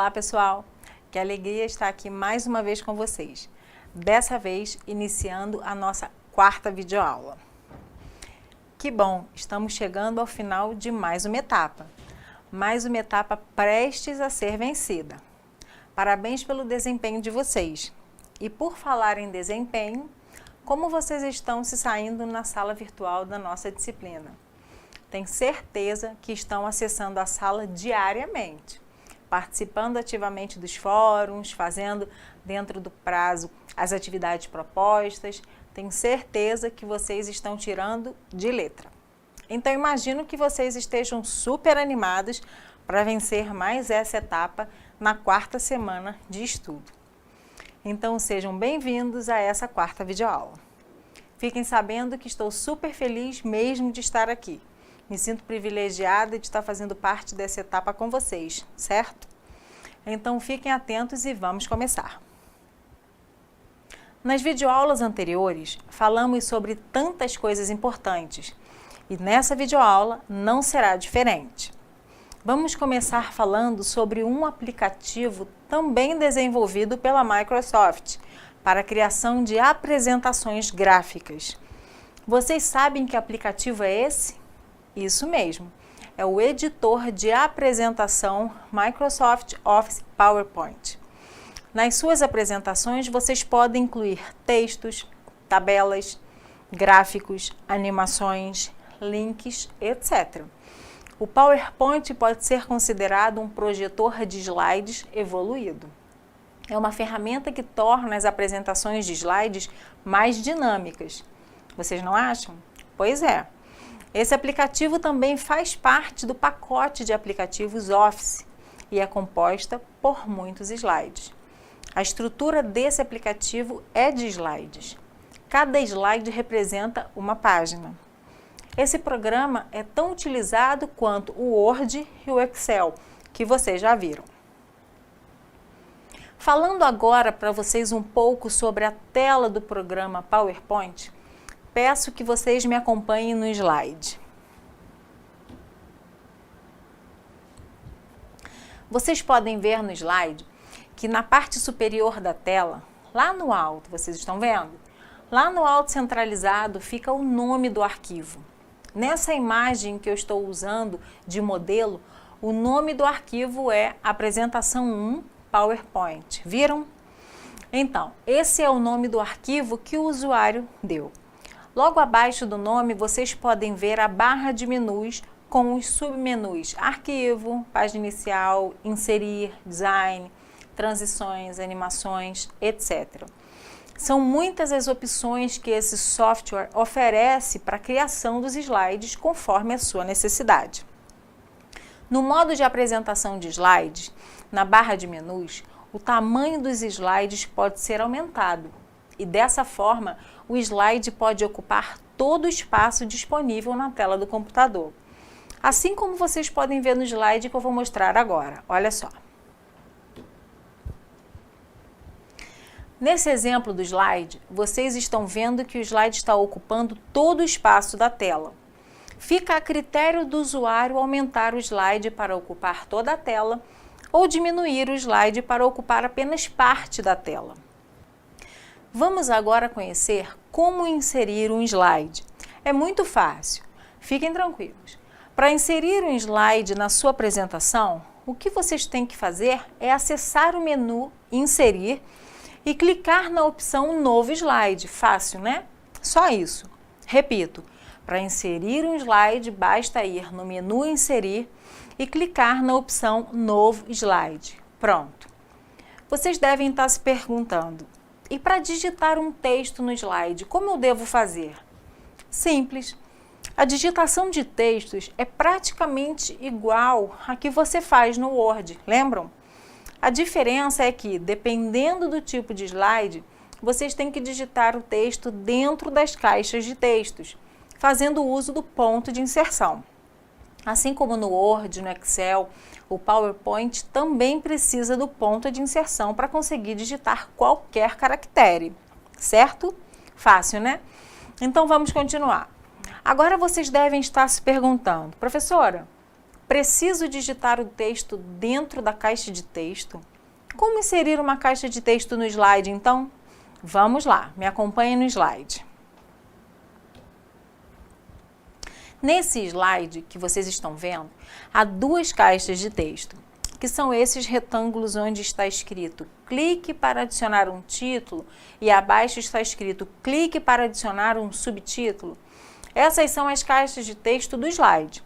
Olá pessoal, que alegria estar aqui mais uma vez com vocês. Dessa vez iniciando a nossa quarta videoaula. Que bom, estamos chegando ao final de mais uma etapa prestes a ser vencida. Parabéns pelo desempenho de vocês. E por falar em desempenho, como vocês estão se saindo na sala virtual da nossa disciplina? Tenho certeza que estão acessando a sala diariamente, participando ativamente dos fóruns, fazendo dentro do prazo as atividades propostas. Tenho certeza que vocês estão tirando de letra. Então imagino que vocês estejam super animados para vencer mais essa etapa na quarta semana de estudo. Então sejam bem-vindos a essa quarta videoaula. Fiquem sabendo que estou super feliz mesmo de estar aqui. Me sinto privilegiada de estar fazendo parte dessa etapa com vocês, certo? Então fiquem atentos e vamos começar. Nas videoaulas anteriores, falamos sobre tantas coisas importantes e nessa videoaula não será diferente. Vamos começar falando sobre um aplicativo também desenvolvido pela Microsoft para a criação de apresentações gráficas. Vocês sabem que aplicativo é esse? Isso mesmo, é o editor de apresentação Microsoft Office PowerPoint. Nas suas apresentações, vocês podem incluir textos, tabelas, gráficos, animações, links, etc. O PowerPoint pode ser considerado um projetor de slides evoluído. É uma ferramenta que torna as apresentações de slides mais dinâmicas. Vocês não acham? Pois é. Esse aplicativo também faz parte do pacote de aplicativos Office e é composta por muitos slides. A estrutura desse aplicativo é de slides. Cada slide representa uma página. Esse programa é tão utilizado quanto o Word e o Excel, que vocês já viram. Falando agora para vocês um pouco sobre a tela do programa PowerPoint, peço que vocês me acompanhem no slide. Vocês podem ver no slide que na parte superior da tela, lá no alto, vocês estão vendo? Lá no alto centralizado fica o nome do arquivo. Nessa imagem que eu estou usando de modelo, o nome do arquivo é Apresentação 1 PowerPoint. Viram? Então, esse é o nome do arquivo que o usuário deu. Logo abaixo do nome, vocês podem ver a barra de menus com os submenus Arquivo, Página Inicial, Inserir, Design, Transições, Animações, etc. São muitas as opções que esse software oferece para a criação dos slides conforme a sua necessidade. No modo de apresentação de slides, na barra de menus, o tamanho dos slides pode ser aumentado e dessa forma o slide pode ocupar todo o espaço disponível na tela do computador. Assim como vocês podem ver no slide que eu vou mostrar agora. Olha só. Nesse exemplo do slide, vocês estão vendo que o slide está ocupando todo o espaço da tela. Fica a critério do usuário aumentar o slide para ocupar toda a tela ou diminuir o slide para ocupar apenas parte da tela. Vamos agora conhecer como inserir um slide. É muito fácil, fiquem tranquilos. Para inserir um slide na sua apresentação, o que vocês têm que fazer é acessar o menu Inserir e clicar na opção Novo Slide. Fácil, né? Só isso. Repito, para inserir um slide, basta ir no menu Inserir e clicar na opção Novo Slide. Pronto. Vocês devem estar se perguntando, e para digitar um texto no slide, como eu devo fazer? Simples. A digitação de textos é praticamente igual à que você faz no Word, lembram? A diferença é que, dependendo do tipo de slide, vocês têm que digitar o texto dentro das caixas de textos, fazendo uso do ponto de inserção. Assim como no Word, no Excel, o PowerPoint também precisa do ponto de inserção para conseguir digitar qualquer caractere, certo? Fácil, né? Então vamos continuar. Agora vocês devem estar se perguntando, professora, Preciso digitar o texto dentro da caixa de texto? Como inserir uma caixa de texto no slide, então? Vamos lá, me acompanhe no slide. Nesse slide que vocês estão vendo, há duas caixas de texto, que são esses retângulos onde está escrito clique para adicionar um título e abaixo está escrito clique para adicionar um subtítulo. Essas são as caixas de texto do slide.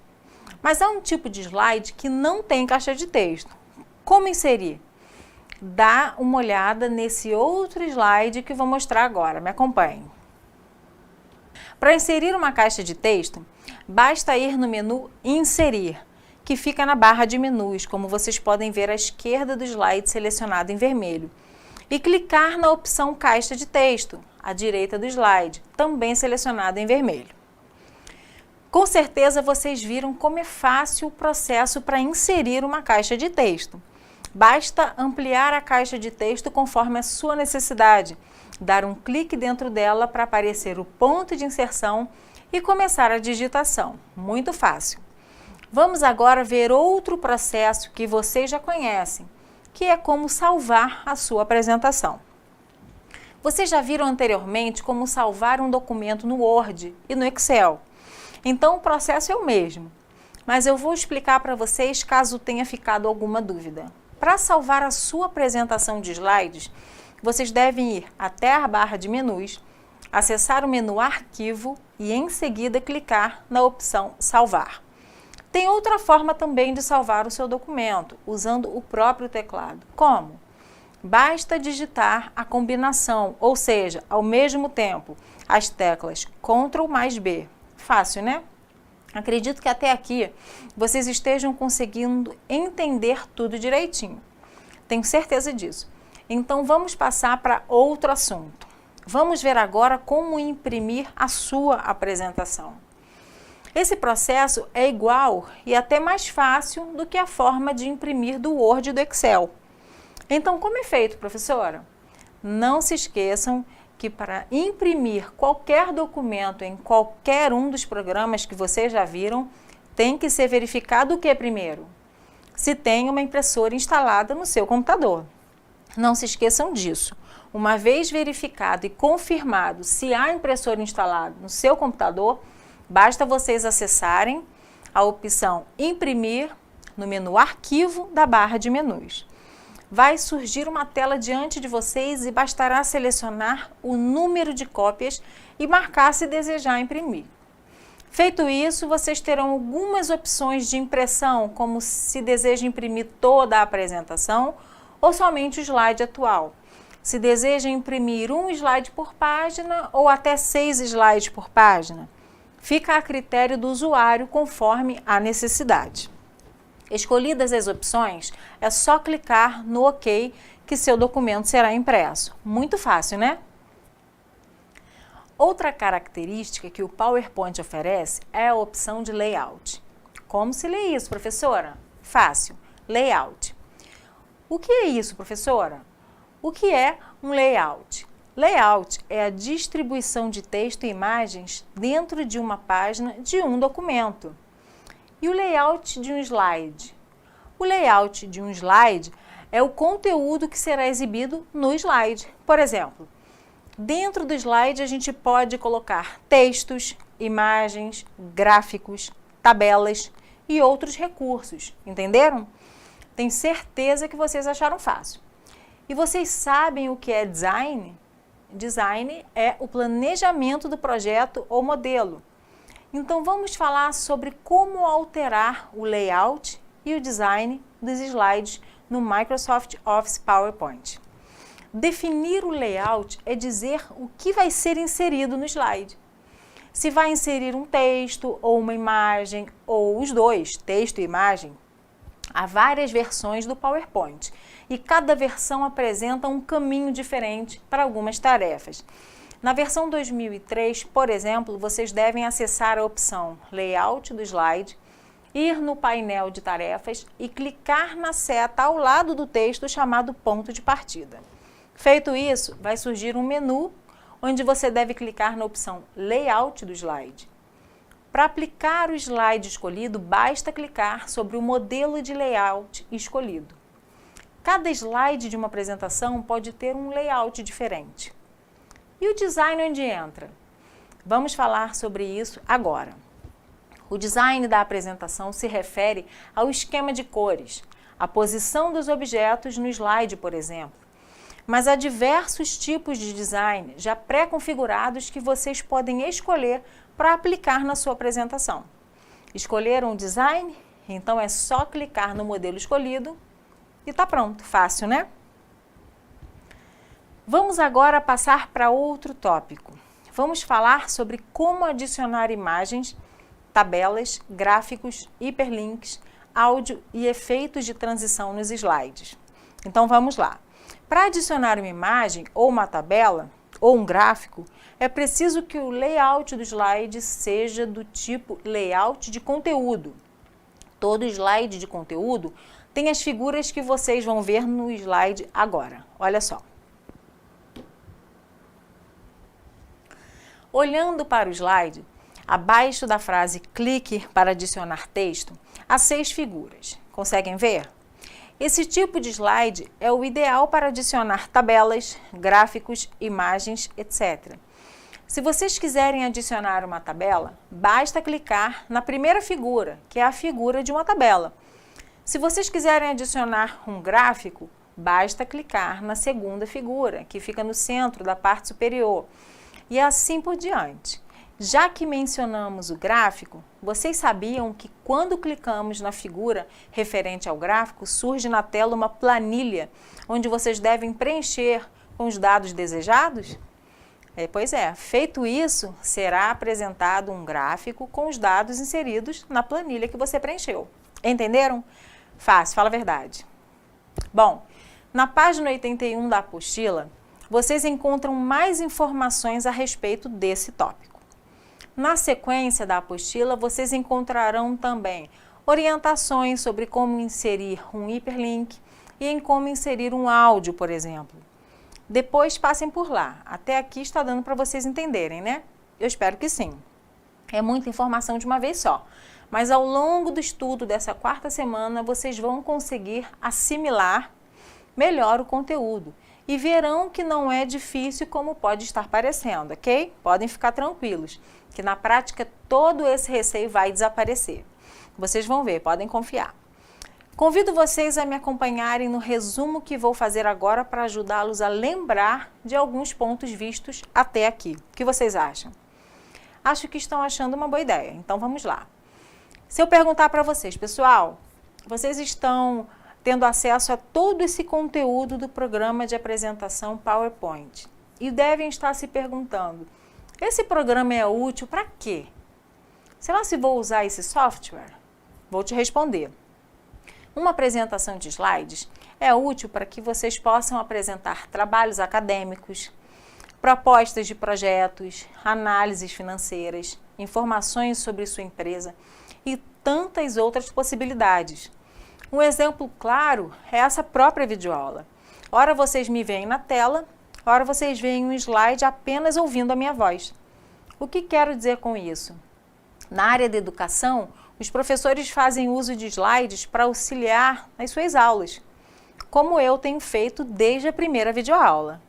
Mas há um tipo de slide que não tem caixa de texto. Como inserir? Dá uma olhada nesse outro slide que vou mostrar agora. Me acompanhe. Para inserir uma caixa de texto, basta ir no menu Inserir, que fica na barra de menus, como vocês podem ver à esquerda do slide selecionado em vermelho, e clicar na opção Caixa de Texto, à direita do slide, também selecionado em vermelho. Com certeza vocês viram como é fácil o processo para inserir uma caixa de texto. Basta ampliar a caixa de texto conforme a sua necessidade, dar um clique dentro dela para aparecer o ponto de inserção e começar a digitação. Muito fácil. Vamos agora ver outro processo que vocês já conhecem, que é como salvar a sua apresentação. Vocês já viram anteriormente como salvar um documento no Word e no Excel. Então o processo é o mesmo, mas eu vou explicar para vocês caso tenha ficado alguma dúvida. Para salvar a sua apresentação de slides, vocês devem ir até a barra de menus, acessar o menu Arquivo e em seguida clicar na opção Salvar. Tem outra forma também de salvar o seu documento, usando o próprio teclado. Como? Basta digitar a combinação, ou seja, ao mesmo tempo, as teclas Ctrl mais B. Fácil, né? Acredito que até aqui vocês estejam conseguindo entender tudo direitinho. Tenho certeza disso. Então vamos passar para outro assunto. Vamos ver agora como imprimir a sua apresentação. Esse processo é igual e até mais fácil do que a forma de imprimir do Word e do Excel. Então, como é feito, professora? Não se esqueçam que para imprimir qualquer documento em qualquer um dos programas que vocês já viram, tem que ser verificado o que primeiro? Se tem uma impressora instalada no seu computador. Não se esqueçam disso. Uma vez verificado e confirmado se há impressora instalada no seu computador, basta vocês acessarem a opção Imprimir no menu Arquivo da barra de menus. Vai surgir uma tela diante de vocês e bastará selecionar o número de cópias e marcar se desejar imprimir. Feito isso, vocês terão algumas opções de impressão, como se deseja imprimir toda a apresentação ou somente o slide atual. Se deseja imprimir um slide por página ou até 6 slides por página. Fica a critério do usuário conforme a necessidade. Escolhidas as opções, é só clicar no OK que seu documento será impresso. Muito fácil, né? Outra característica que o PowerPoint oferece é a opção de Layout. Como se lê isso, professora? Fácil. Layout. O que é isso, professora? O que é um layout? Layout é a distribuição de texto e imagens dentro de uma página de um documento. E o layout de um slide? O layout de um slide é o conteúdo que será exibido no slide. Por exemplo, dentro do slide a gente pode colocar textos, imagens, gráficos, tabelas e outros recursos. Entenderam? Tenho certeza que vocês acharam fácil. E vocês sabem o que é design? Design é o planejamento do projeto ou modelo. Então vamos falar sobre como alterar o layout e o design dos slides no Microsoft Office PowerPoint. Definir o layout é dizer o que vai ser inserido no slide. Se vai inserir um texto ou uma imagem, ou os dois, texto e imagem. Há várias versões do PowerPoint e cada versão apresenta um caminho diferente para algumas tarefas. Na versão 2003, por exemplo, vocês devem acessar a opção Layout do slide, ir no painel de tarefas e clicar na seta ao lado do texto chamado ponto de partida. Feito isso, vai surgir um menu onde você deve clicar na opção Layout do slide. Para aplicar o slide escolhido, basta clicar sobre o modelo de layout escolhido. Cada slide de uma apresentação pode ter um layout diferente. E o design onde entra? Vamos falar sobre isso agora. O design da apresentação se refere ao esquema de cores, a posição dos objetos no slide, por exemplo. Mas há diversos tipos de design já pré-configurados que vocês podem escolher para aplicar na sua apresentação. Escolheram o design? Então é só clicar no modelo escolhido e está pronto. Fácil, né? Vamos agora passar para outro tópico. Vamos falar sobre como adicionar imagens, tabelas, gráficos, hiperlinks, áudio e efeitos de transição nos slides. Então vamos lá. Para adicionar uma imagem ou uma tabela ou um gráfico, é preciso que o layout do slide seja do tipo layout de conteúdo. Todo slide de conteúdo tem as figuras que vocês vão ver no slide agora. Olha só. Olhando para o slide, abaixo da frase clique para adicionar texto, há 6 figuras. Conseguem ver? Esse tipo de slide é o ideal para adicionar tabelas, gráficos, imagens, etc. Se vocês quiserem adicionar uma tabela, basta clicar na primeira figura, que é a figura de uma tabela. Se vocês quiserem adicionar um gráfico, basta clicar na segunda figura, que fica no centro da parte superior. E assim por diante. Já que mencionamos o gráfico, vocês sabiam que quando clicamos na figura referente ao gráfico, surge na tela uma planilha, onde vocês devem preencher com os dados desejados? Pois é, feito isso, será apresentado um gráfico com os dados inseridos na planilha que você preencheu. Entenderam? Fácil, fala a verdade. Bom, na página 81 da apostila, vocês encontram mais informações a respeito desse tópico. Na sequência da apostila, vocês encontrarão também orientações sobre como inserir um hiperlink e em como inserir um áudio, por exemplo. Depois passem por lá. Até aqui está dando para vocês entenderem, né? Eu espero que sim. É muita informação de uma vez só. Mas ao longo do estudo dessa 4ª semana, vocês vão conseguir assimilar melhor o conteúdo. E verão que não é difícil como pode estar parecendo, ok? Podem ficar tranquilos, que na prática todo esse receio vai desaparecer. Vocês vão ver, podem confiar. Convido vocês a me acompanharem no resumo que vou fazer agora para ajudá-los a lembrar de alguns pontos vistos até aqui. O que vocês acham? Acho que estão achando uma boa ideia, então vamos lá. Se eu perguntar para vocês, pessoal, vocês estão tendo acesso a todo esse conteúdo do programa de apresentação PowerPoint e devem estar se perguntando, esse programa é útil para quê? Será se vou usar esse software? Vou te responder. Uma apresentação de slides é útil para que vocês possam apresentar trabalhos acadêmicos, propostas de projetos, análises financeiras, informações sobre sua empresa e tantas outras possibilidades. Um exemplo claro é essa própria videoaula. Ora vocês me veem na tela, ora vocês veem um slide apenas ouvindo a minha voz. O que quero dizer com isso? Na área da educação, os professores fazem uso de slides para auxiliar nas suas aulas, como eu tenho feito desde a primeira videoaula.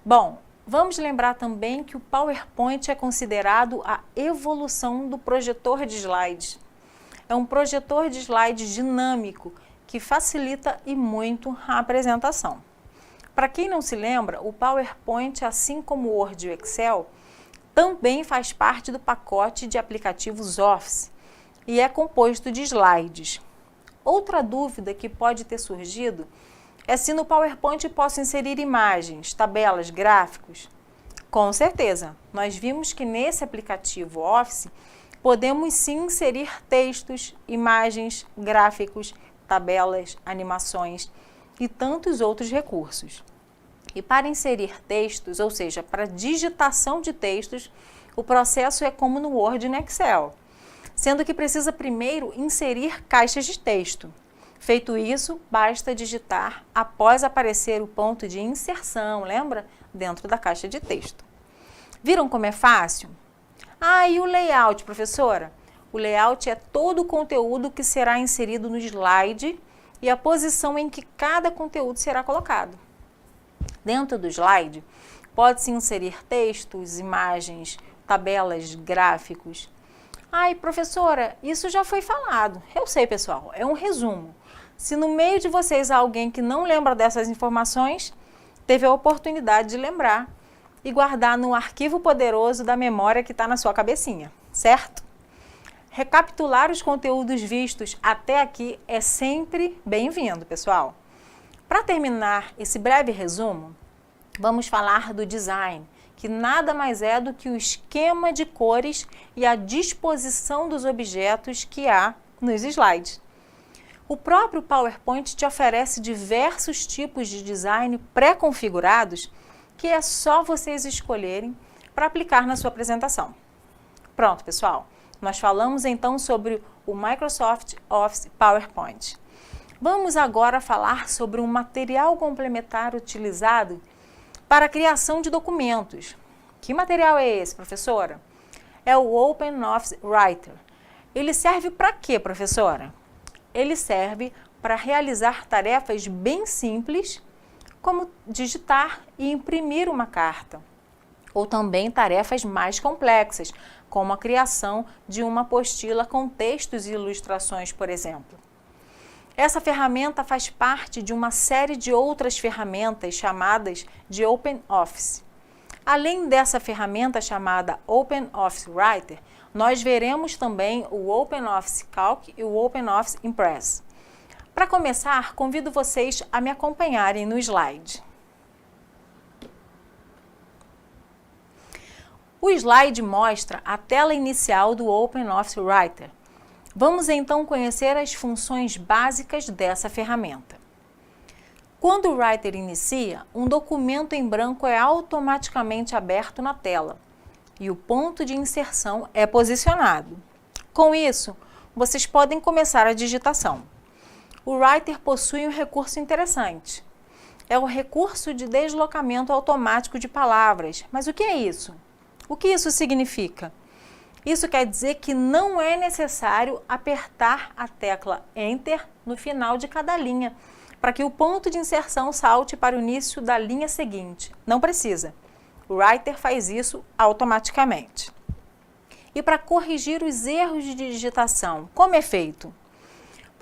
Bom, vamos lembrar também que o PowerPoint é considerado a evolução do projetor de slides. É um projetor de slides dinâmico que facilita e muito a apresentação. Para quem não se lembra, o PowerPoint, assim como o Word e o Excel, também faz parte do pacote de aplicativos Office e é composto de slides. Outra dúvida que pode ter surgido é se no PowerPoint posso inserir imagens, tabelas, gráficos. Com certeza, nós vimos que nesse aplicativo Office podemos sim inserir textos, imagens, gráficos, tabelas, animações e tantos outros recursos. E para inserir textos, ou seja, para digitação de textos, o processo é como no Word e no Excel, sendo que precisa primeiro inserir caixas de texto. Feito isso, basta digitar após aparecer o ponto de inserção, lembra? Dentro da caixa de texto. Viram como é fácil? Ah, e o layout, professora? O layout é todo o conteúdo que será inserido no slide e a posição em que cada conteúdo será colocado. Dentro do slide, pode-se inserir textos, imagens, tabelas, gráficos. Ai, professora, isso já foi falado. Eu sei, pessoal, é um resumo. Se no meio de vocês há alguém que não lembra dessas informações, teve a oportunidade de lembrar e guardar no arquivo poderoso da memória que está na sua cabecinha, certo? Recapitular os conteúdos vistos até aqui é sempre bem-vindo, pessoal. Para terminar esse breve resumo, vamos falar do design, que nada mais é do que o esquema de cores e a disposição dos objetos que há nos slides. O próprio PowerPoint te oferece diversos tipos de design pré-configurados que é só vocês escolherem para aplicar na sua apresentação. Pronto, pessoal. Nós falamos então sobre o Microsoft Office PowerPoint. Vamos agora falar sobre um material complementar utilizado para a criação de documentos. Que material é esse, professora? É o OpenOffice Writer. Ele serve para quê, professora? Ele serve para realizar tarefas bem simples, como digitar e imprimir uma carta, ou também tarefas mais complexas, como a criação de uma apostila com textos e ilustrações, por exemplo. Essa ferramenta faz parte de uma série de outras ferramentas chamadas de OpenOffice. Além dessa ferramenta chamada OpenOffice Writer, nós veremos também o OpenOffice Calc e o OpenOffice Impress. Para começar, convido vocês a me acompanharem no slide. O slide mostra a tela inicial do OpenOffice Writer. Vamos então conhecer as funções básicas dessa ferramenta. Quando o Writer inicia, um documento em branco é automaticamente aberto na tela e o ponto de inserção é posicionado. Com isso, vocês podem começar a digitação. O Writer possui um recurso interessante. É o recurso de deslocamento automático de palavras. Mas o que é isso? O que isso significa? Isso quer dizer que não é necessário apertar a tecla Enter no final de cada linha, para que o ponto de inserção salte para o início da linha seguinte. Não precisa. O Writer faz isso automaticamente. E para corrigir os erros de digitação, como é feito?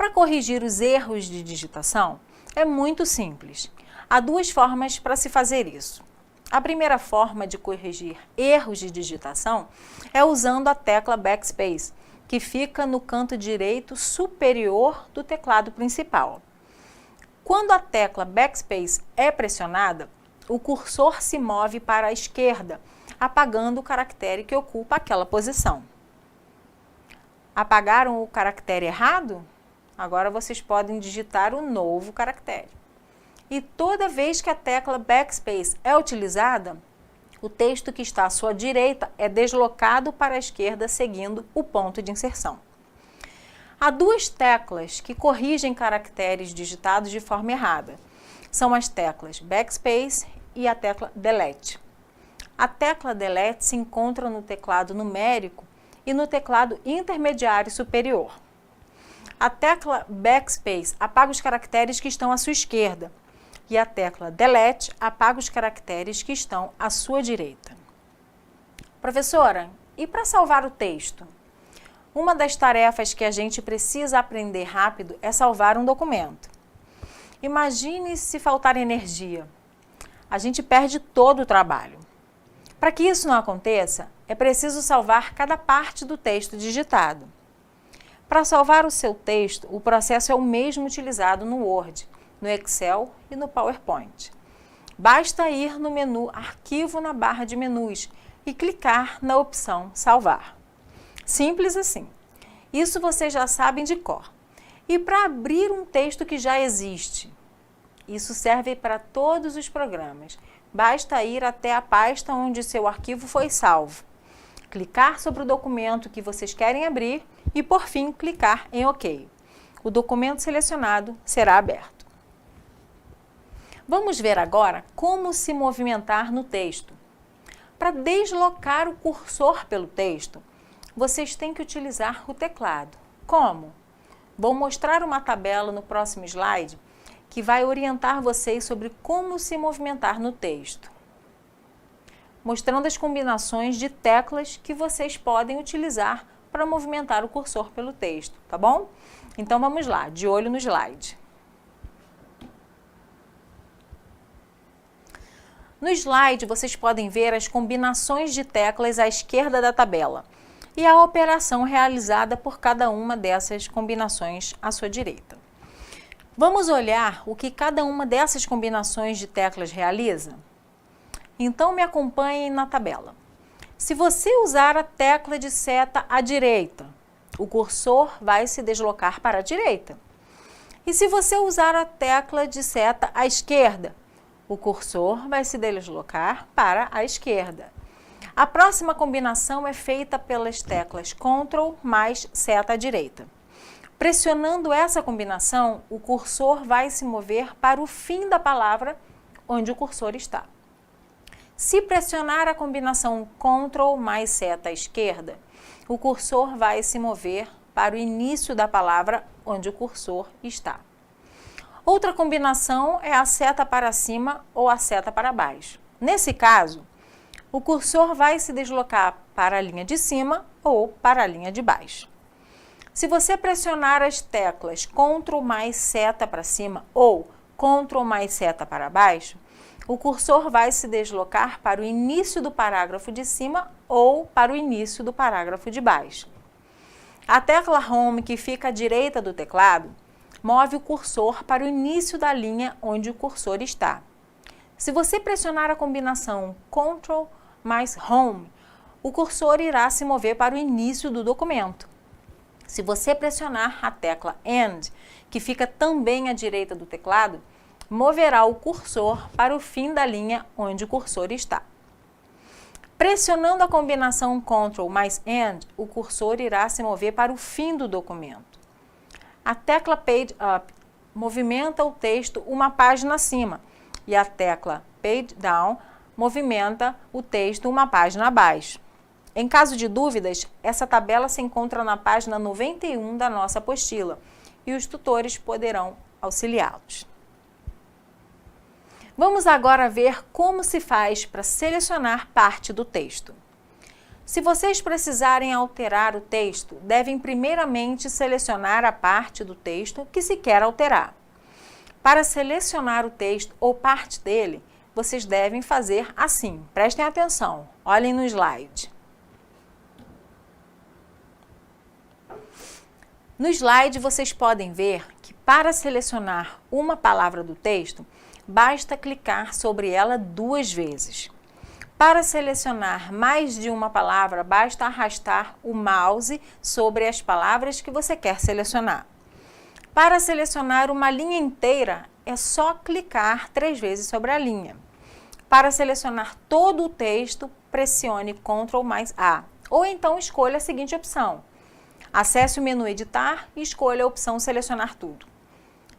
Para corrigir os erros de digitação, é muito simples. Há duas formas para se fazer isso. A primeira forma de corrigir erros de digitação é usando a tecla Backspace, que fica no canto direito superior do teclado principal. Quando a tecla Backspace é pressionada, o cursor se move para a esquerda, apagando o caractere que ocupa aquela posição. Apagaram o caractere errado? Agora vocês podem digitar o novo caractere. E toda vez que a tecla Backspace é utilizada, o texto que está à sua direita é deslocado para a esquerda seguindo o ponto de inserção. Há duas teclas que corrigem caracteres digitados de forma errada. São as teclas Backspace e a tecla Delete. A tecla Delete se encontra no teclado numérico e no teclado intermediário superior. A tecla Backspace apaga os caracteres que estão à sua esquerda e a tecla Delete apaga os caracteres que estão à sua direita. Professora, e para salvar o texto? Uma das tarefas que a gente precisa aprender rápido é salvar um documento. Imagine se faltar energia. A gente perde todo o trabalho. Para que isso não aconteça, é preciso salvar cada parte do texto digitado. Para salvar o seu texto, o processo é o mesmo utilizado no Word, no Excel e no PowerPoint. Basta ir no menu Arquivo na barra de menus e clicar na opção Salvar. Simples assim. Isso vocês já sabem de cor. E para abrir um texto que já existe? Isso serve para todos os programas. Basta ir até a pasta onde seu arquivo foi salvo, clicar sobre o documento que vocês querem abrir e, por fim, clicar em OK. O documento selecionado será aberto. Vamos ver agora como se movimentar no texto. Para deslocar o cursor pelo texto, vocês têm que utilizar o teclado. Como? Vou mostrar uma tabela no próximo slide que vai orientar vocês sobre como se movimentar no texto, mostrando as combinações de teclas que vocês podem utilizar para movimentar o cursor pelo texto, tá bom? Então vamos lá, de olho no slide. No slide vocês podem ver as combinações de teclas à esquerda da tabela e a operação realizada por cada uma dessas combinações à sua direita. Vamos olhar o que cada uma dessas combinações de teclas realiza? Então me acompanhem na tabela. Se você usar a tecla de seta à direita, o cursor vai se deslocar para a direita. E se você usar a tecla de seta à esquerda, o cursor vai se deslocar para a esquerda. A próxima combinação é feita pelas teclas Ctrl mais seta à direita. Pressionando essa combinação, o cursor vai se mover para o fim da palavra onde o cursor está. Se pressionar a combinação Ctrl mais seta à esquerda, o cursor vai se mover para o início da palavra onde o cursor está. Outra combinação é a seta para cima ou a seta para baixo. Nesse caso, o cursor vai se deslocar para a linha de cima ou para a linha de baixo. Se você pressionar as teclas Ctrl mais seta para cima ou Ctrl mais seta para baixo, o cursor vai se deslocar para o início do parágrafo de cima ou para o início do parágrafo de baixo. A tecla Home, que fica à direita do teclado, move o cursor para o início da linha onde o cursor está. Se você pressionar a combinação Ctrl mais Home, o cursor irá se mover para o início do documento. Se você pressionar a tecla End, que fica também à direita do teclado, moverá o cursor para o fim da linha onde o cursor está. Pressionando a combinação Ctrl mais End, o cursor irá se mover para o fim do documento. A tecla Page Up movimenta o texto uma página acima e a tecla Page Down movimenta o texto uma página abaixo. Em caso de dúvidas, essa tabela se encontra na página 91 da nossa apostila e os tutores poderão auxiliá-los. Vamos agora ver como se faz para selecionar parte do texto. Se vocês precisarem alterar o texto, devem primeiramente selecionar a parte do texto que se quer alterar. Para selecionar o texto ou parte dele, vocês devem fazer assim. Prestem atenção, olhem no slide. No slide vocês podem ver que para selecionar uma palavra do texto, basta clicar sobre ela 2 vezes. Para selecionar mais de uma palavra, basta arrastar o mouse sobre as palavras que você quer selecionar. Para selecionar uma linha inteira, é só clicar 3 vezes sobre a linha. Para selecionar todo o texto, pressione Ctrl mais A, ou então escolha a seguinte opção. Acesse o menu Editar e escolha a opção Selecionar tudo.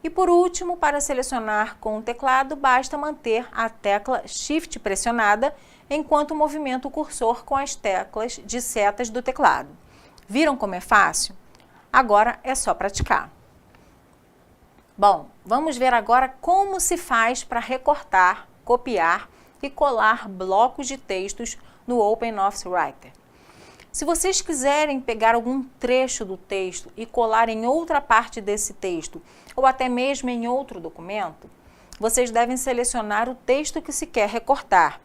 E por último, para selecionar com o teclado, basta manter a tecla Shift pressionada enquanto movimenta o cursor com as teclas de setas do teclado. Viram como é fácil? Agora é só praticar. Bom, vamos ver agora como se faz para recortar, copiar e colar blocos de textos no OpenOffice Writer. Se vocês quiserem pegar algum trecho do texto e colar em outra parte desse texto, ou até mesmo em outro documento, vocês devem selecionar o texto que se quer recortar,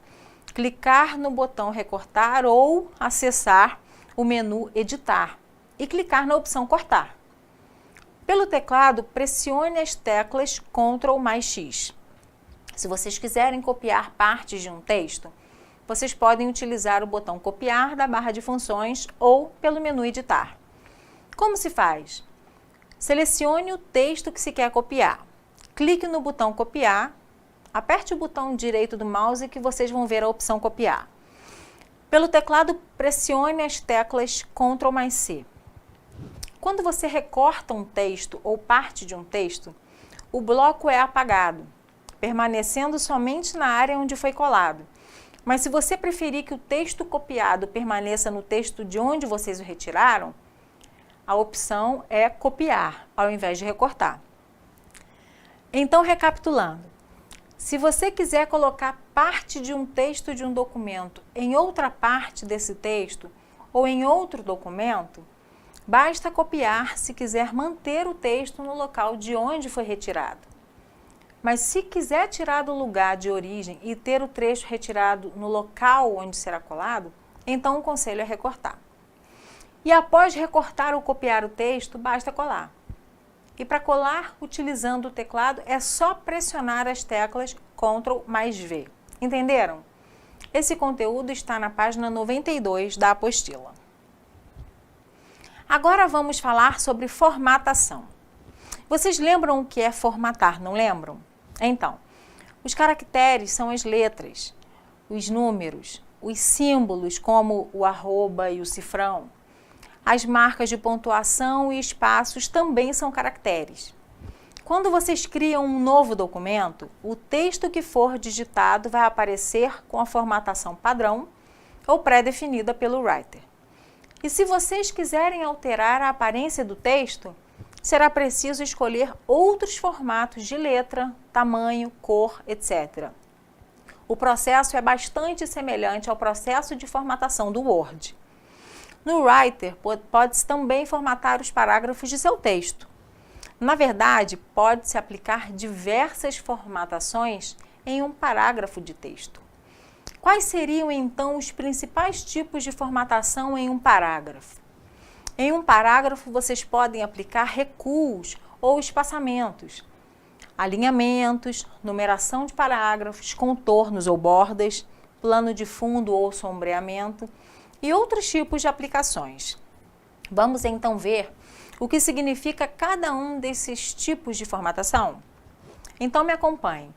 clicar no botão Recortar ou acessar o menu Editar e clicar na opção Cortar. Pelo teclado, pressione as teclas Ctrl mais X. Se vocês quiserem copiar partes de um texto, vocês podem utilizar o botão Copiar da barra de funções ou pelo menu Editar. Como se faz? Selecione o texto que se quer copiar. Clique no botão Copiar, aperte o botão direito do mouse que vocês vão ver a opção Copiar. Pelo teclado, pressione as teclas Ctrl mais C. Quando você recorta um texto ou parte de um texto, o bloco é apagado, permanecendo somente na área onde foi colado. Mas se você preferir que o texto copiado permaneça no texto de onde vocês o retiraram, a opção é copiar, ao invés de recortar. Então, recapitulando, se você quiser colocar parte de um texto de um documento em outra parte desse texto ou em outro documento, basta copiar se quiser manter o texto no local de onde foi retirado. Mas se quiser tirar do lugar de origem e ter o trecho retirado no local onde será colado, então o conselho é recortar. E após recortar ou copiar o texto, basta colar. E para colar, utilizando o teclado, é só pressionar as teclas Ctrl mais V. Entenderam? Esse conteúdo está na página 92 da apostila. Agora vamos falar sobre formatação. Vocês lembram o que é formatar, não lembram? Então, os caracteres são as letras, os números, os símbolos como o arroba e o cifrão. As marcas de pontuação e espaços também são caracteres. Quando vocês criam um novo documento, o texto que for digitado vai aparecer com a formatação padrão ou pré-definida pelo Writer. E se vocês quiserem alterar a aparência do texto, será preciso escolher outros formatos de letra, tamanho, cor, etc. O processo é bastante semelhante ao processo de formatação do Word. No Writer, pode-se também formatar os parágrafos de seu texto. Na verdade, pode-se aplicar diversas formatações em um parágrafo de texto. Quais seriam, então, os principais tipos de formatação em um parágrafo? Em um parágrafo, vocês podem aplicar recuos ou espaçamentos, alinhamentos, numeração de parágrafos, contornos ou bordas, plano de fundo ou sombreamento e outros tipos de aplicações. Vamos então ver o que significa cada um desses tipos de formatação? Então me acompanhe.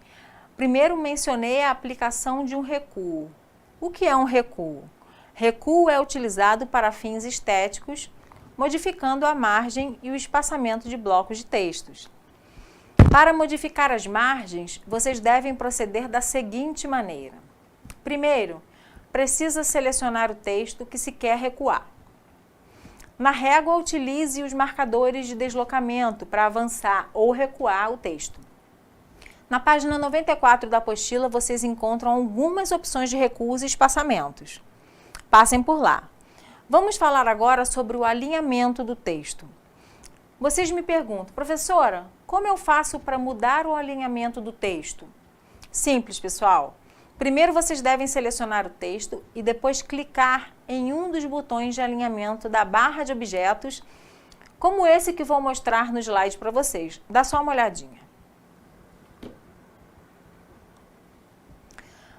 Primeiro mencionei a aplicação de um recuo. O que é um recuo? Recuo é utilizado para fins estéticos, modificando a margem e o espaçamento de blocos de textos. Para modificar as margens, vocês devem proceder da seguinte maneira. Primeiro, precisa selecionar o texto que se quer recuar. Na régua, utilize os marcadores de deslocamento para avançar ou recuar o texto. Na página 94 da apostila, vocês encontram algumas opções de recuos e espaçamentos. Passem por lá. Vamos falar agora sobre o alinhamento do texto. Vocês me perguntam, professora, como eu faço para mudar o alinhamento do texto? Simples, pessoal. Primeiro vocês devem selecionar o texto e depois clicar em um dos botões de alinhamento da barra de objetos, como esse que vou mostrar no slide para vocês. Dá só uma olhadinha.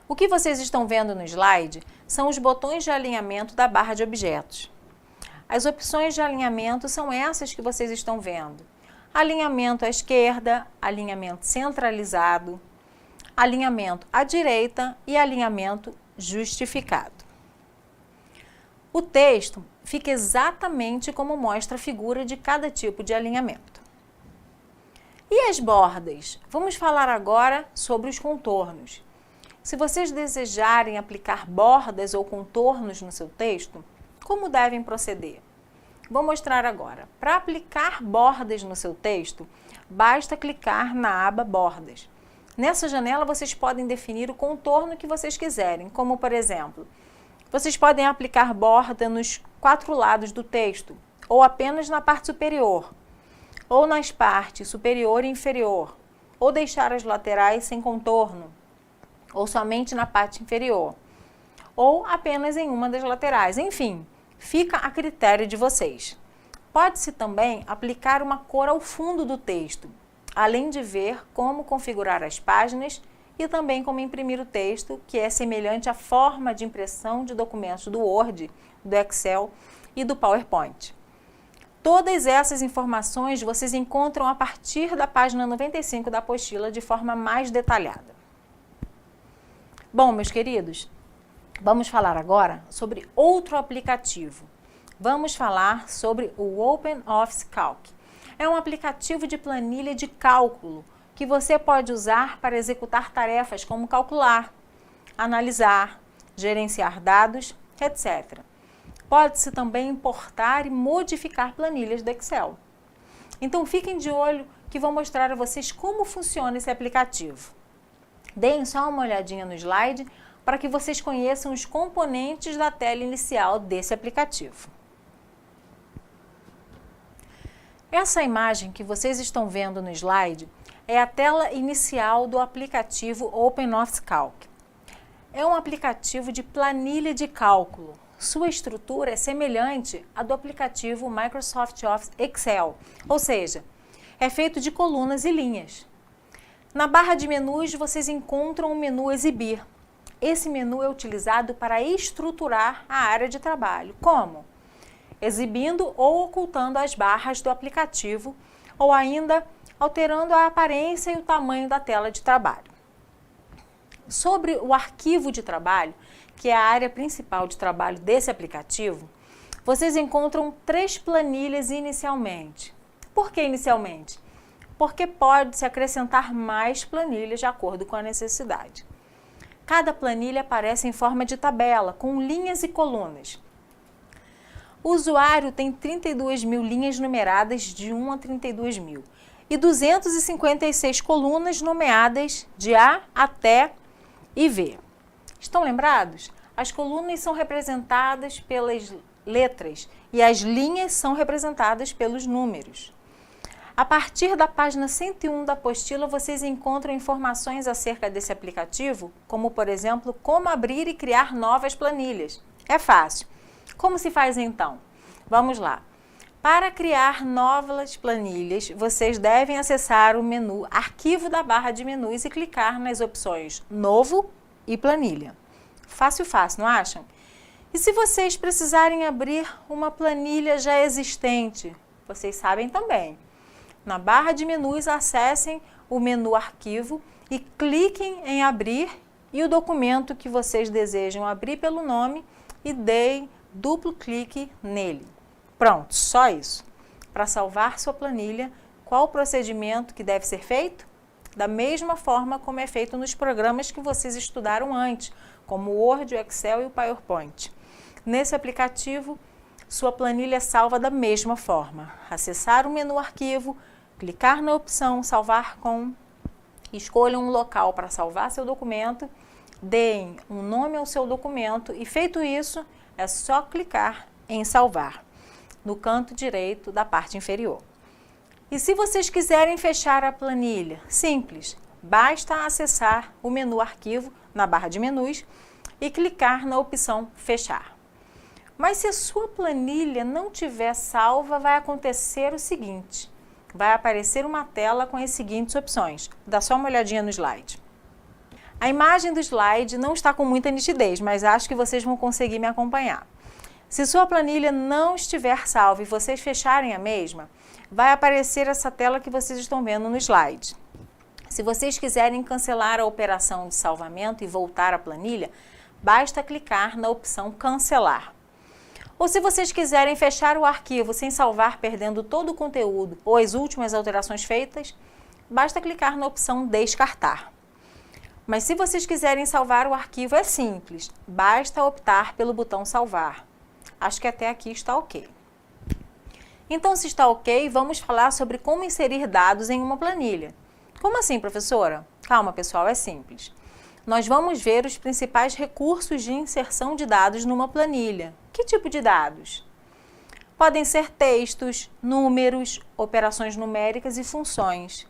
O que vocês estão vendo no slide são os botões de alinhamento da barra de objetos. As opções de alinhamento são essas que vocês estão vendo. Alinhamento à esquerda, alinhamento centralizado, alinhamento à direita e alinhamento justificado. O texto fica exatamente como mostra a figura de cada tipo de alinhamento. E as bordas? Vamos falar agora sobre os contornos. Se vocês desejarem aplicar bordas ou contornos no seu texto, como devem proceder? Vou mostrar agora. Para aplicar bordas no seu texto, basta clicar na aba Bordas. Nessa janela, vocês podem definir o contorno que vocês quiserem, como, por exemplo, vocês podem aplicar borda nos 4 lados do texto, ou apenas na parte superior, ou nas partes superior e inferior, ou deixar as laterais sem contorno, ou somente na parte inferior, ou apenas em uma das laterais. Enfim, fica a critério de vocês. Pode-se também aplicar uma cor ao fundo do texto, além de ver como configurar as páginas e também como imprimir o texto, que é semelhante à forma de impressão de documentos do Word, do Excel e do PowerPoint. Todas essas informações vocês encontram a partir da página 95 da apostila de forma mais detalhada. Bom, meus queridos, vamos falar agora sobre outro aplicativo. Vamos falar sobre o OpenOffice Calc. É um aplicativo de planilha de cálculo que você pode usar para executar tarefas como calcular, analisar, gerenciar dados, etc. Pode-se também importar e modificar planilhas do Excel. Então fiquem de olho que vou mostrar a vocês como funciona esse aplicativo. Deem só uma olhadinha no slide para que vocês conheçam os componentes da tela inicial desse aplicativo. Essa imagem que vocês estão vendo no slide é a tela inicial do aplicativo OpenOffice Calc. É um aplicativo de planilha de cálculo. Sua estrutura é semelhante à do aplicativo Microsoft Office Excel, ou seja, é feito de colunas e linhas. Na barra de menus vocês encontram o menu Exibir. Esse menu é utilizado para estruturar a área de trabalho. Como? Exibindo ou ocultando as barras do aplicativo ou ainda alterando a aparência e o tamanho da tela de trabalho. Sobre o arquivo de trabalho, que é a área principal de trabalho desse aplicativo, vocês encontram 3 planilhas inicialmente. Por que inicialmente? Porque pode-se acrescentar mais planilhas de acordo com a necessidade. Cada planilha aparece em forma de tabela, com linhas e colunas. O usuário tem 32.000 linhas numeradas de 1 a 32.000 e 256 colunas nomeadas de A até IV. Estão lembrados? As colunas são representadas pelas letras e as linhas são representadas pelos números. A partir da página 101 da apostila, vocês encontram informações acerca desse aplicativo, como, por exemplo, como abrir e criar novas planilhas. É fácil. Como se faz então? Vamos lá. Para criar novas planilhas, vocês devem acessar o menu Arquivo da barra de menus e clicar nas opções Novo e Planilha. Fácil, fácil, não acham? E se vocês precisarem abrir uma planilha já existente, vocês sabem também. Na barra de menus, acessem o menu Arquivo e cliquem em Abrir e o documento que vocês desejam abrir pelo nome e deem duplo clique nele. Pronto, só isso. Para salvar sua planilha, qual o procedimento que deve ser feito? Da mesma forma como é feito nos programas que vocês estudaram antes, como o Word, o Excel e o PowerPoint. Nesse aplicativo, sua planilha é salva da mesma forma. Acessar o menu Arquivo, clicar na opção Salvar com, escolham um local para salvar seu documento, deem um nome ao seu documento e, feito isso, é só clicar em Salvar, no canto direito da parte inferior. E se vocês quiserem fechar a planilha, simples, basta acessar o menu Arquivo na barra de menus e clicar na opção Fechar. Mas se a sua planilha não tiver salva, vai acontecer o seguinte: vai aparecer uma tela com as seguintes opções. Dá só uma olhadinha no slide. A imagem do slide não está com muita nitidez, mas acho que vocês vão conseguir me acompanhar. Se sua planilha não estiver salva e vocês fecharem a mesma, vai aparecer essa tela que vocês estão vendo no slide. Se vocês quiserem cancelar a operação de salvamento e voltar à planilha, basta clicar na opção Cancelar. Ou se vocês quiserem fechar o arquivo sem salvar, perdendo todo o conteúdo ou as últimas alterações feitas, basta clicar na opção Descartar. Mas se vocês quiserem salvar o arquivo, é simples, basta optar pelo botão Salvar. Acho que até aqui está ok. Então, se está ok, vamos falar sobre como inserir dados em uma planilha. Como assim, professora? Calma, pessoal, é simples. Nós vamos ver os principais recursos de inserção de dados numa planilha. Que tipo de dados? Podem ser textos, números, operações numéricas e funções.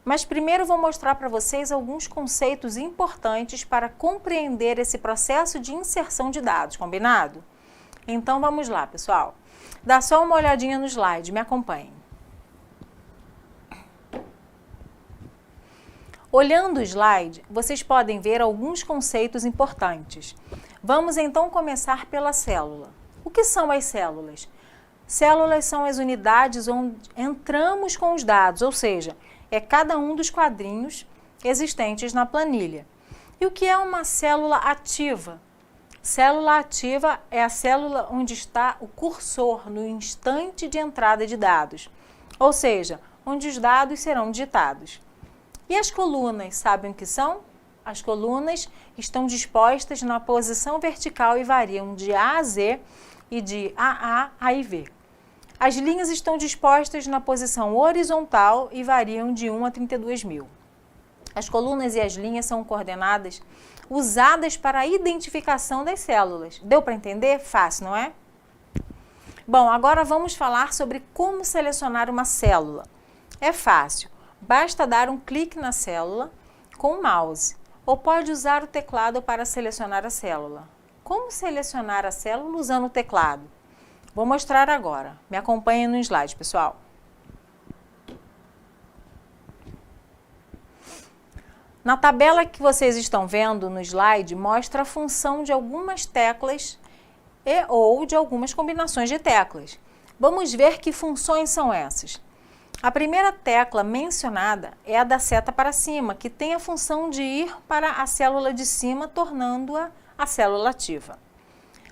Mas primeiro vou mostrar para vocês alguns conceitos importantes para compreender esse processo de inserção de dados, combinado? Então vamos lá, pessoal. Dá só uma olhadinha no slide, me acompanhem. Olhando o slide, vocês podem ver alguns conceitos importantes. Vamos então começar pela célula. O que são as células? Células são as unidades onde entramos com os dados, ou seja, é cada um dos quadrinhos existentes na planilha. E o que é uma célula ativa? Célula ativa é a célula onde está o cursor no instante de entrada de dados, ou seja, onde os dados serão digitados. E as colunas, sabem o que são? As colunas estão dispostas na posição vertical e variam de A a Z e de AA a IV. As linhas estão dispostas na posição horizontal e variam de 1 a 32.000. As colunas e as linhas são coordenadas usadas para a identificação das células. Deu para entender? Fácil, não é? Bom, agora vamos falar sobre como selecionar uma célula. É fácil, basta dar um clique na célula com o mouse, ou pode usar o teclado para selecionar a célula. Como selecionar a célula usando o teclado? Vou mostrar agora. Me acompanhem no slide, pessoal. Na tabela que vocês estão vendo no slide, mostra a função de algumas teclas ou de algumas combinações de teclas. Vamos ver que funções são essas. A primeira tecla mencionada é a da seta para cima, que tem a função de ir para a célula de cima, tornando-a a célula ativa.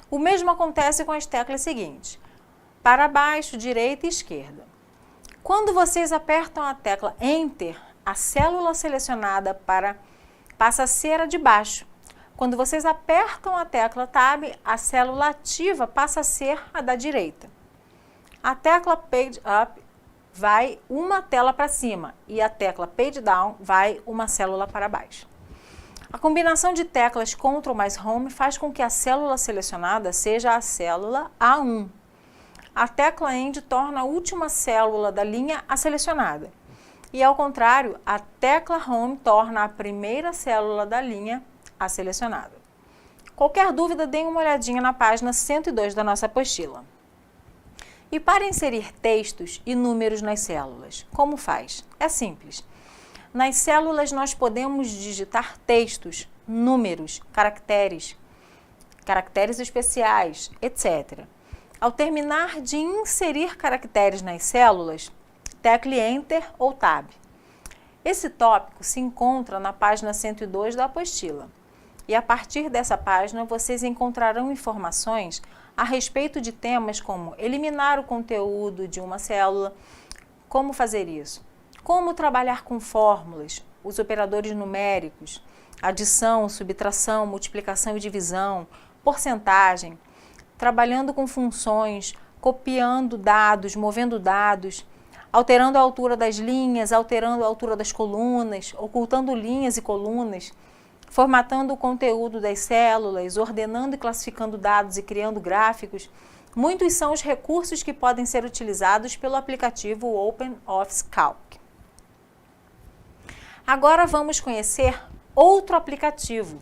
O mesmo acontece com as teclas seguintes, para baixo, direita e esquerda. Quando vocês apertam a tecla Enter, a célula selecionada passa a ser a de baixo. Quando vocês apertam a tecla Tab, a célula ativa passa a ser a da direita. A tecla Page Up vai uma tela para cima e a tecla Page Down vai uma célula para baixo. A combinação de teclas Ctrl mais Home faz com que a célula selecionada seja a célula A1. A tecla End torna a última célula da linha a selecionada. E ao contrário, a tecla Home torna a primeira célula da linha a selecionada. Qualquer dúvida, deem uma olhadinha na página 102 da nossa apostila. E para inserir textos e números nas células, como faz? É simples. Nas células nós podemos digitar textos, números, caracteres especiais, etc. Ao terminar de inserir caracteres nas células, tecle Enter ou Tab. Esse tópico se encontra na página 102 da apostila. E a partir dessa página vocês encontrarão informações a respeito de temas como eliminar o conteúdo de uma célula, como fazer isso, como trabalhar com fórmulas, os operadores numéricos, adição, subtração, multiplicação e divisão, porcentagem, trabalhando com funções, copiando dados, movendo dados, alterando a altura das linhas, alterando a altura das colunas, ocultando linhas e colunas, formatando o conteúdo das células, ordenando e classificando dados e criando gráficos. Muitos são os recursos que podem ser utilizados pelo aplicativo OpenOffice Calc. Agora vamos conhecer outro aplicativo,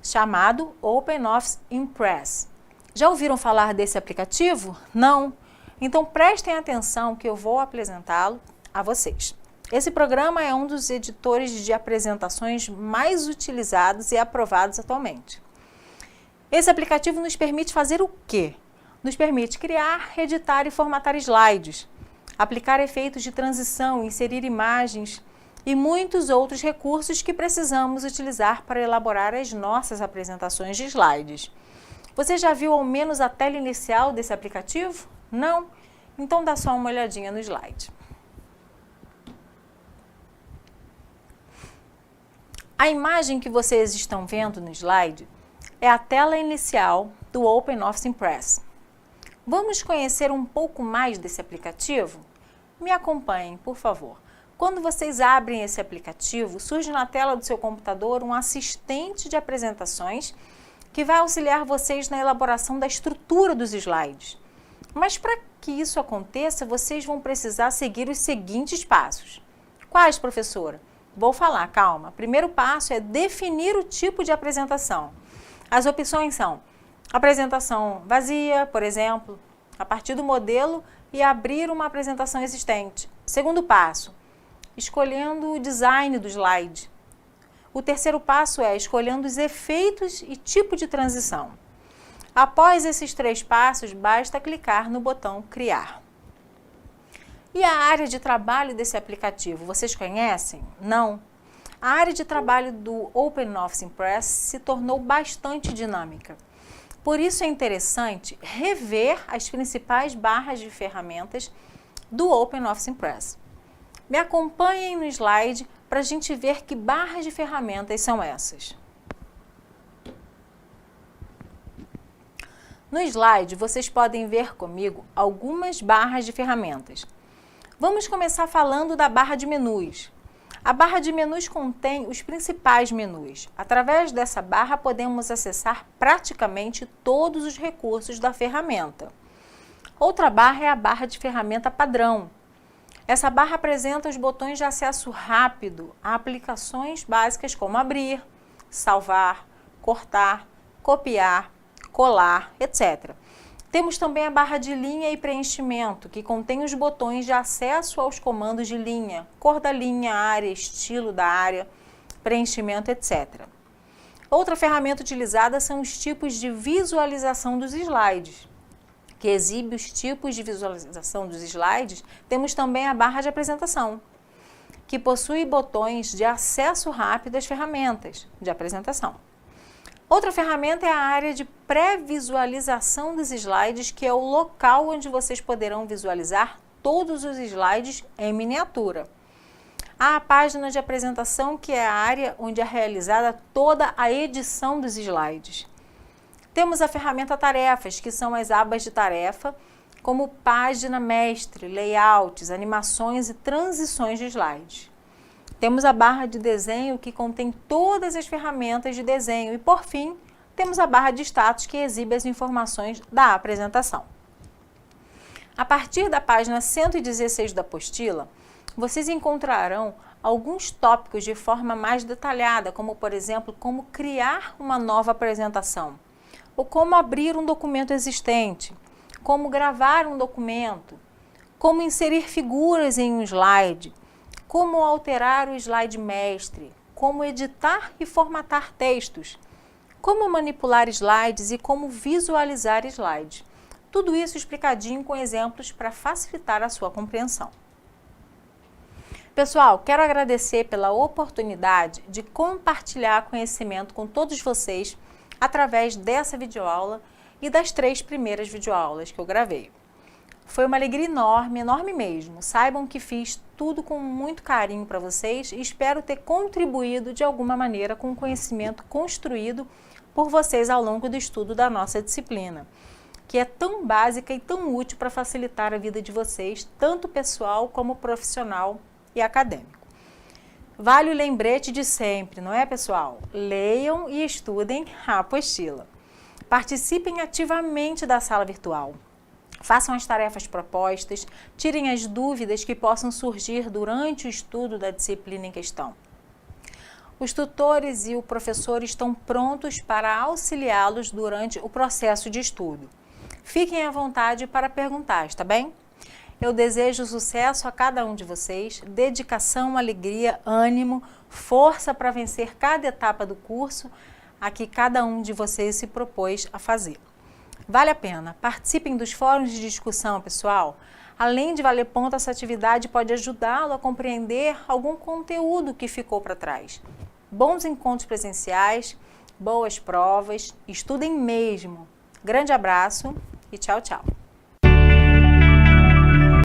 chamado OpenOffice Impress. Já ouviram falar desse aplicativo? Não? Então prestem atenção que eu vou apresentá-lo a vocês. Esse programa é um dos editores de apresentações mais utilizados e aprovados atualmente. Esse aplicativo nos permite fazer o quê? Nos permite criar, editar e formatar slides, aplicar efeitos de transição, inserir imagens e muitos outros recursos que precisamos utilizar para elaborar as nossas apresentações de slides. Você já viu ao menos a tela inicial desse aplicativo? Não? Então dá só uma olhadinha no slide. A imagem que vocês estão vendo no slide é a tela inicial do OpenOffice Impress. Vamos conhecer um pouco mais desse aplicativo? Me acompanhem, por favor. Quando vocês abrem esse aplicativo, surge na tela do seu computador um assistente de apresentações que vai auxiliar vocês na elaboração da estrutura dos slides. Mas para que isso aconteça, vocês vão precisar seguir os seguintes passos. Quais, professora? Vou falar, calma. Primeiro passo é definir o tipo de apresentação. As opções são apresentação vazia, por exemplo, a partir do modelo e abrir uma apresentação existente. Segundo passo, escolhendo o design do slide. O terceiro passo é escolhendo os efeitos e tipo de transição. Após esses 3 passos, basta clicar no botão Criar. E a área de trabalho desse aplicativo, vocês conhecem? Não? A área de trabalho do OpenOffice Impress se tornou bastante dinâmica. Por isso é interessante rever as principais barras de ferramentas do OpenOffice Impress. Me acompanhem no slide para a gente ver que barras de ferramentas são essas. No slide, vocês podem ver comigo algumas barras de ferramentas. Vamos começar falando da barra de menus. A barra de menus contém os principais menus. Através dessa barra, podemos acessar praticamente todos os recursos da ferramenta. Outra barra é a barra de ferramenta padrão. Essa barra apresenta os botões de acesso rápido a aplicações básicas como abrir, salvar, cortar, copiar, colar, etc. Temos também a barra de linha e preenchimento, que contém os botões de acesso aos comandos de linha, cor da linha, área, estilo da área, preenchimento, etc. Outra ferramenta utilizada são os tipos de visualização dos slides, que exibe os tipos de visualização dos slides. Temos também a barra de apresentação, que possui botões de acesso rápido às ferramentas de apresentação. Outra ferramenta é a área de pré-visualização dos slides, que é o local onde vocês poderão visualizar todos os slides em miniatura. Há a página de apresentação, que é a área onde é realizada toda a edição dos slides. Temos a ferramenta tarefas, que são as abas de tarefa, como página mestre, layouts, animações e transições de slides. Temos a barra de desenho, que contém todas as ferramentas de desenho. E, por fim, temos a barra de status, que exibe as informações da apresentação. A partir da página 116 da apostila, vocês encontrarão alguns tópicos de forma mais detalhada, como, por exemplo, como criar uma nova apresentação, ou como abrir um documento existente, como gravar um documento, como inserir figuras em um slide, como alterar o slide mestre, como editar e formatar textos, como manipular slides e como visualizar slides. Tudo isso explicadinho com exemplos para facilitar a sua compreensão. Pessoal, quero agradecer pela oportunidade de compartilhar conhecimento com todos vocês através dessa videoaula e das 3 primeiras videoaulas que eu gravei. Foi uma alegria enorme, enorme mesmo. Saibam que fiz tudo com muito carinho para vocês e espero ter contribuído de alguma maneira com o conhecimento construído por vocês ao longo do estudo da nossa disciplina, que é tão básica e tão útil para facilitar a vida de vocês, tanto pessoal como profissional e acadêmico. Vale o lembrete de sempre, não é, pessoal? Leiam e estudem a apostila. Participem ativamente da sala virtual. Façam as tarefas propostas, tirem as dúvidas que possam surgir durante o estudo da disciplina em questão. Os tutores e o professor estão prontos para auxiliá-los durante o processo de estudo. Fiquem à vontade para perguntar, está bem? Eu desejo sucesso a cada um de vocês, dedicação, alegria, ânimo, força para vencer cada etapa do curso a que cada um de vocês se propôs a fazer. Vale a pena, participem dos fóruns de discussão, pessoal. Além de valer ponto, essa atividade pode ajudá-lo a compreender algum conteúdo que ficou para trás. Bons encontros presenciais, boas provas, estudem mesmo. Grande abraço e tchau, tchau.